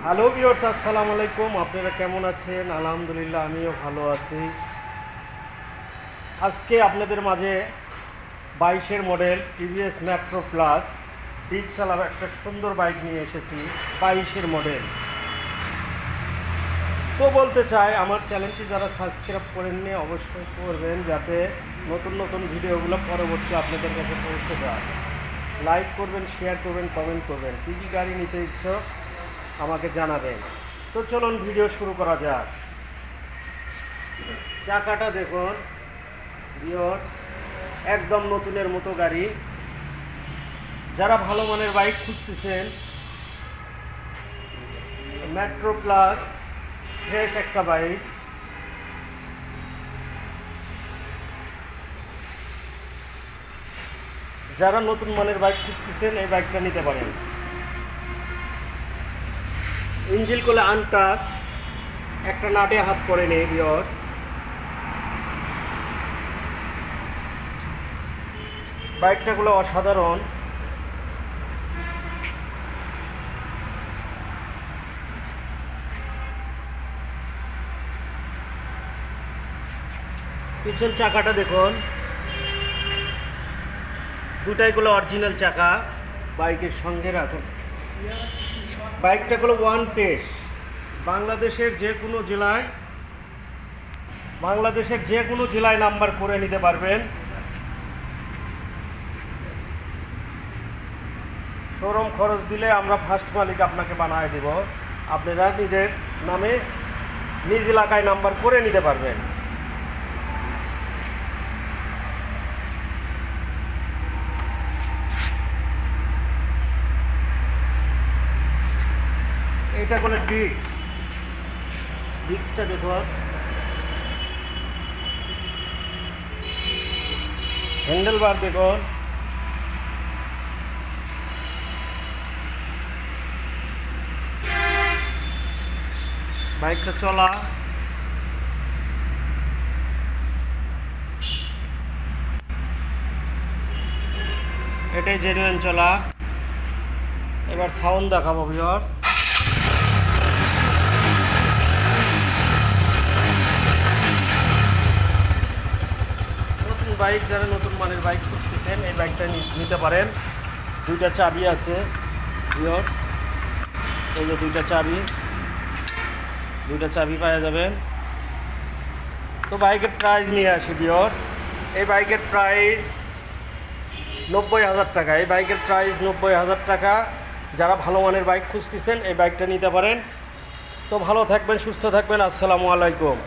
Hello viewers, আসসালামু আলাইকুম। আপনারা কেমন আছেন? আলহামদুলিল্লাহ, আমিও ভালো আছি। আজকে আপনাদের মাঝে 22-এর মডেল টিভিএস মেট্রো প্লাস ডিক্সালার একটা সুন্দর বাইক নিয়ে এসেছি। 22-এর মডেল। তো বলতে চাই, আমার চ্যানেলটি যারা সাবস্ক্রাইব করেননি অবশ্যই করবেন, যাতে নতুন নতুন ভিডিওগুলো পরবর্তী আপনাদের কাছে পৌঁছে যায়। লাইক করবেন, শেয়ার করবেন, কমেন্ট করবেন। কী কী গাড়ি নিতে ইচ্ছুক আমাকে জানাবেন। তো চলুন ভিডিও শুরু করা যাক। চাকাটা দেখুন ভিউয়ার্স, একদম নতুনের মতো গাড়ি। যারা ভালো মানের বাইক খুঁজতেছেন, মেট্রো প্লাস ফ্রেশ একটা বাইক। যারা নতুন মানের বাইক খুঁজতেছেন এই বাইকটা নিতে পারেন। ইঞ্জিন করলে আনটাচ, একটা নাটে হাত পড়ে নেই ভিউয়ার্স। বাইকটাগুলো অসাধারণ। পিছন চাকাটা দেখুন, দুটাইগুলো অরিজিনাল চাকা। বাইকের সঙ্গে রাখুন। বাইকটাগুলো ওয়ান টেস্ট। বাংলাদেশের যে কোনো জেলায় নাম্বার করে নিতে পারবেন। শোরুম খরচ দিলে আমরা ফার্স্ট মালিক আপনাকে বানায় দেব। আপনারা নিজের নামে নিজ এলাকায় নাম্বার করে নিতে পারবেন। এটা কোনো ডিস্কটা দেখুন, হ্যান্ডেল বার দেখুন, বাইকটা চলা, এটাই জেনুইন চলা। এবার সাউন্ড দেখাবো ভিউয়ার্স। নতুন বাইক, যারা নতুন মানের বাইক খুঁজতেছেন এই বাইকটা নিতে পারেন। দুইটা চাবি আছে ভিউয়ার্স, এই যে দুইটা চাবি পাওয়া যাবেন। তো বাইকের প্রাইস নিয়ে আসি ভিউয়ার্স। এই বাইকের প্রাইস 90,000 টাকা। এই বাইকের প্রাইস 90,000 টাকা। যারা ভালো মানের বাইক খুঁজতেছেন এই বাইকটা নিতে পারেন। তো ভালো থাকবেন, সুস্থ থাকবেন। আসসালামু আলাইকুম।